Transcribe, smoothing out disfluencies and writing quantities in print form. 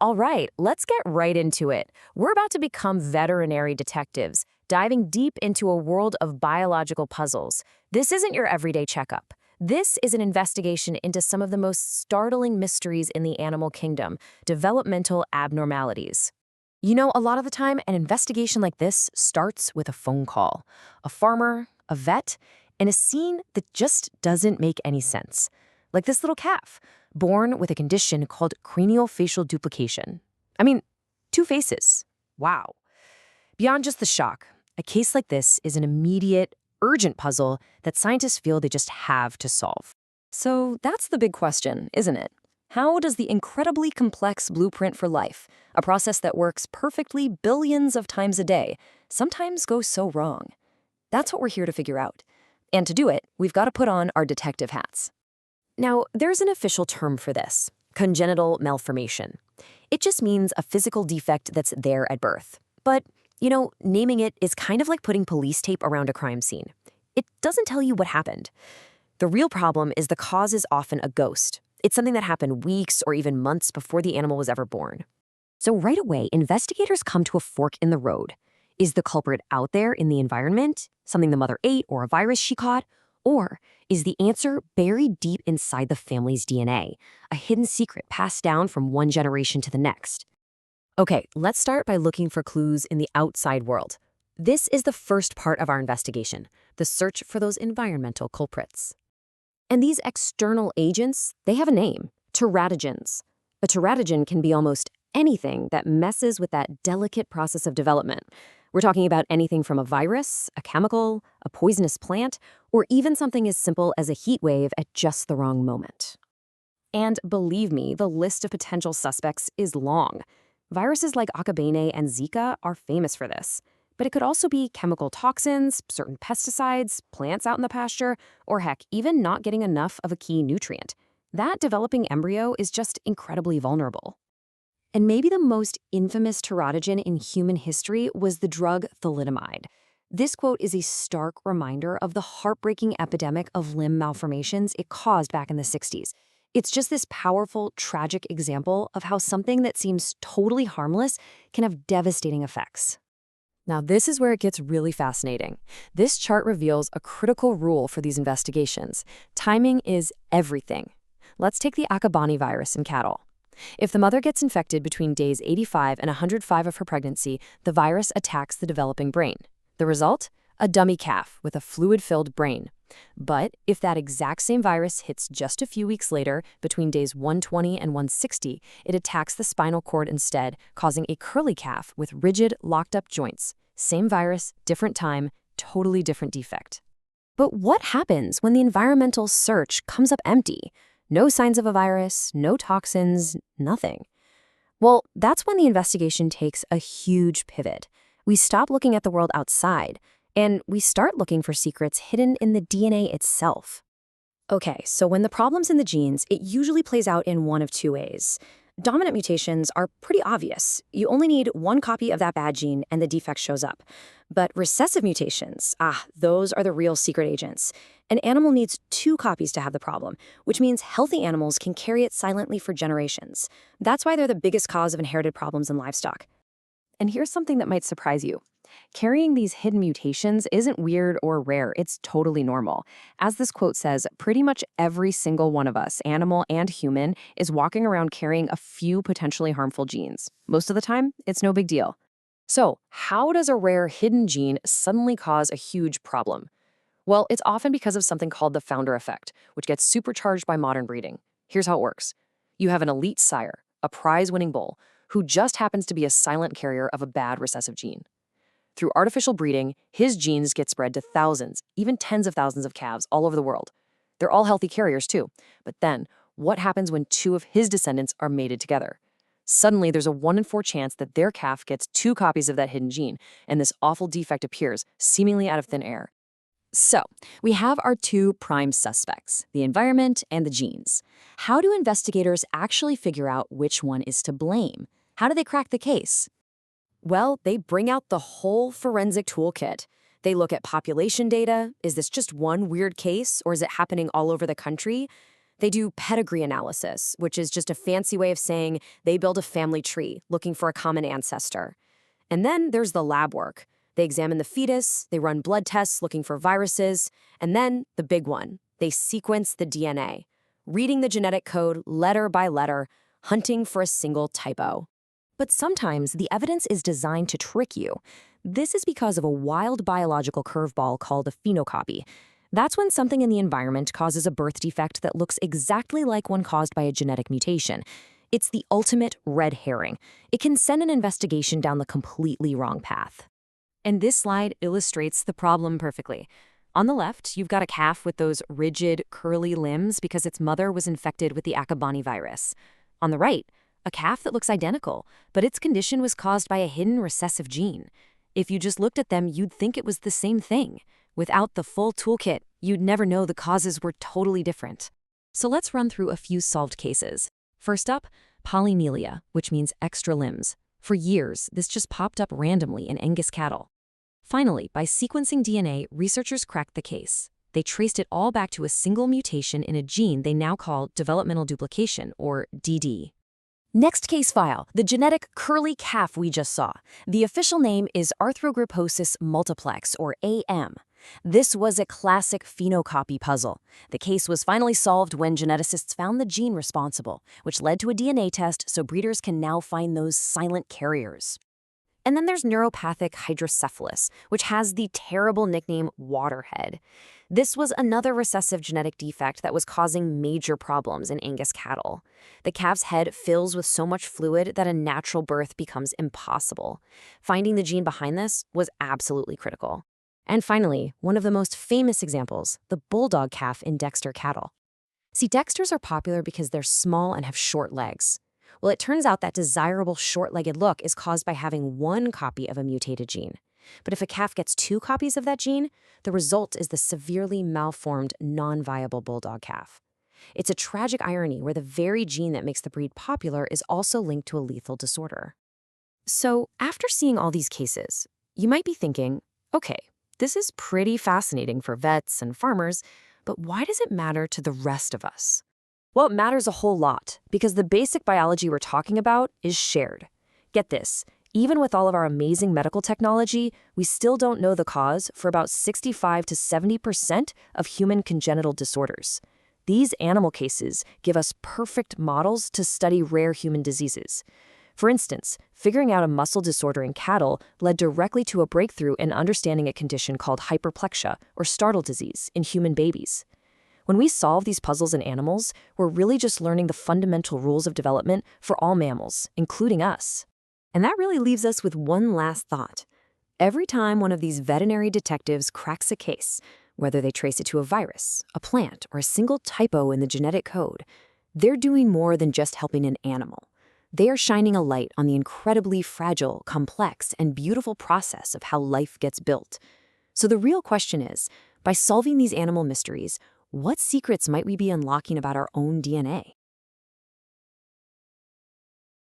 All right, let's get right into it. We're about to become veterinary detectives, diving deep into a world of biological puzzles. This isn't your everyday checkup. This is an investigation into some of the most startling mysteries in the animal kingdom, developmental abnormalities. You know, a lot of the time, an investigation like this starts with a phone call. A farmer, a vet, and a scene that just doesn't make any sense. Like this little calf, born with a condition called craniofacial duplication. I mean, two faces. Wow. Beyond just the shock, a case like this is an immediate, urgent puzzle that scientists feel they just have to solve. So that's the big question, isn't it? How does the incredibly complex blueprint for life, a process that works perfectly billions of times a day, sometimes go so wrong? That's what we're here to figure out. And to do it, we've got to put on our detective hats. Now, there's an official term for this: congenital malformation. It just means a physical defect that's there at birth. But, you know, naming it is kind of like putting police tape around a crime scene. It doesn't tell you what happened. The real problem is the cause is often a ghost. It's something that happened weeks or even months before the animal was ever born. So right away, investigators come to a fork in the road. Is the culprit out there in the environment, something the mother ate or a virus she caught? Or is the answer buried deep inside the family's DNA, a hidden secret passed down from one generation to the next? Okay, let's start by looking for clues in the outside world. This is the first part of our investigation, the search for those environmental culprits. And these external agents, they have a name: teratogens. A teratogen can be almost anything that messes with that delicate process of development. We're talking about anything from a virus, a chemical, a poisonous plant, or even something as simple as a heat wave at just the wrong moment. And believe me, the list of potential suspects is long. Viruses like Akabane and Zika are famous for this. But it could also be chemical toxins, certain pesticides, plants out in the pasture, or heck, even not getting enough of a key nutrient. That developing embryo is just incredibly vulnerable. And maybe the most infamous teratogen in human history was the drug thalidomide. This quote is a stark reminder of the heartbreaking epidemic of limb malformations it caused back in the 60s. It's just this powerful, tragic example of how something that seems totally harmless can have devastating effects. Now, this is where it gets really fascinating. This chart reveals a critical rule for these investigations. Timing is everything. Let's take the Akabane virus in cattle. If the mother gets infected between days 85 and 105 of her pregnancy, the virus attacks the developing brain. The result? A dummy calf with a fluid-filled brain. But if that exact same virus hits just a few weeks later, between days 120 and 160, it attacks the spinal cord instead, causing a curly calf with rigid, locked-up joints. Same virus, different time, totally different defect. But what happens when the environmental search comes up empty? No signs of a virus, no toxins, nothing. Well, that's when the investigation takes a huge pivot. We stop looking at the world outside, and we start looking for secrets hidden in the DNA itself. Okay, so when the problem's in the genes, it usually plays out in one of two ways. Dominant mutations are pretty obvious. You only need one copy of that bad gene and the defect shows up. But recessive mutations, those are the real secret agents. An animal needs two copies to have the problem, which means healthy animals can carry it silently for generations. That's why they're the biggest cause of inherited problems in livestock. And here's something that might surprise you. Carrying these hidden mutations isn't weird or rare, it's totally normal. As this quote says, pretty much every single one of us, animal and human, is walking around carrying a few potentially harmful genes. Most of the time, it's no big deal. So, how does a rare hidden gene suddenly cause a huge problem? Well, it's often because of something called the founder effect, which gets supercharged by modern breeding. Here's how it works. You have an elite sire, a prize-winning bull, who just happens to be a silent carrier of a bad recessive gene. Through artificial breeding, his genes get spread to thousands, even tens of thousands of calves all over the world. They're all healthy carriers too. But then, what happens when two of his descendants are mated together? Suddenly, there's a 1 in 4 chance that their calf gets two copies of that hidden gene, and this awful defect appears, seemingly out of thin air. So, we have our two prime suspects, the environment and the genes. How do investigators actually figure out which one is to blame? How do they crack the case? Well, they bring out the whole forensic toolkit. They look at population data. Is this just one weird case, or is it happening all over the country? They do pedigree analysis, which is just a fancy way of saying they build a family tree, looking for a common ancestor. And then there's the lab work. They examine the fetus, they run blood tests looking for viruses, and then the big one, they sequence the DNA, reading the genetic code letter by letter, hunting for a single typo. But sometimes the evidence is designed to trick you. This is because of a wild biological curveball called a phenocopy. That's when something in the environment causes a birth defect that looks exactly like one caused by a genetic mutation. It's the ultimate red herring. It can send an investigation down the completely wrong path. And this slide illustrates the problem perfectly. On the left, you've got a calf with those rigid, curly limbs because its mother was infected with the Akabani virus. On the right, a calf that looks identical, but its condition was caused by a hidden recessive gene. If you just looked at them, you'd think it was the same thing. Without the full toolkit, you'd never know the causes were totally different. So let's run through a few solved cases. First up, polynelia, which means extra limbs. For years, this just popped up randomly in Angus cattle. Finally, by sequencing DNA, researchers cracked the case. They traced it all back to a single mutation in a gene they now call developmental duplication, or DD. Next case file, the genetic curly calf we just saw. The official name is Arthrogryposis multiplex, or AM. This was a classic phenocopy puzzle. The case was finally solved when geneticists found the gene responsible, which led to a DNA test so breeders can now find those silent carriers. And then there's neuropathic hydrocephalus, which has the terrible nickname waterhead. This was another recessive genetic defect that was causing major problems in Angus cattle. The calf's head fills with so much fluid that a natural birth becomes impossible. Finding the gene behind this was absolutely critical. And finally, one of the most famous examples, the bulldog calf in Dexter cattle. See, Dexters are popular because they're small and have short legs. Well, it turns out that desirable short-legged look is caused by having one copy of a mutated gene. But if a calf gets two copies of that gene, the result is the severely malformed, non-viable bulldog calf. It's a tragic irony where the very gene that makes the breed popular is also linked to a lethal disorder. So, after seeing all these cases, you might be thinking, okay, this is pretty fascinating for vets and farmers, but why does it matter to the rest of us? Well, it matters a whole lot, because the basic biology we're talking about is shared. Get this, even with all of our amazing medical technology, we still don't know the cause for about 65 to 70% of human congenital disorders. These animal cases give us perfect models to study rare human diseases. For instance, figuring out a muscle disorder in cattle led directly to a breakthrough in understanding a condition called hyperplexia, or startle disease, in human babies. When we solve these puzzles in animals, we're really just learning the fundamental rules of development for all mammals, including us. And that really leaves us with one last thought. Every time one of these veterinary detectives cracks a case, whether they trace it to a virus, a plant, or a single typo in the genetic code, they're doing more than just helping an animal. They are shining a light on the incredibly fragile, complex, and beautiful process of how life gets built. So the real question is, by solving these animal mysteries, what secrets might we be unlocking about our own DNA?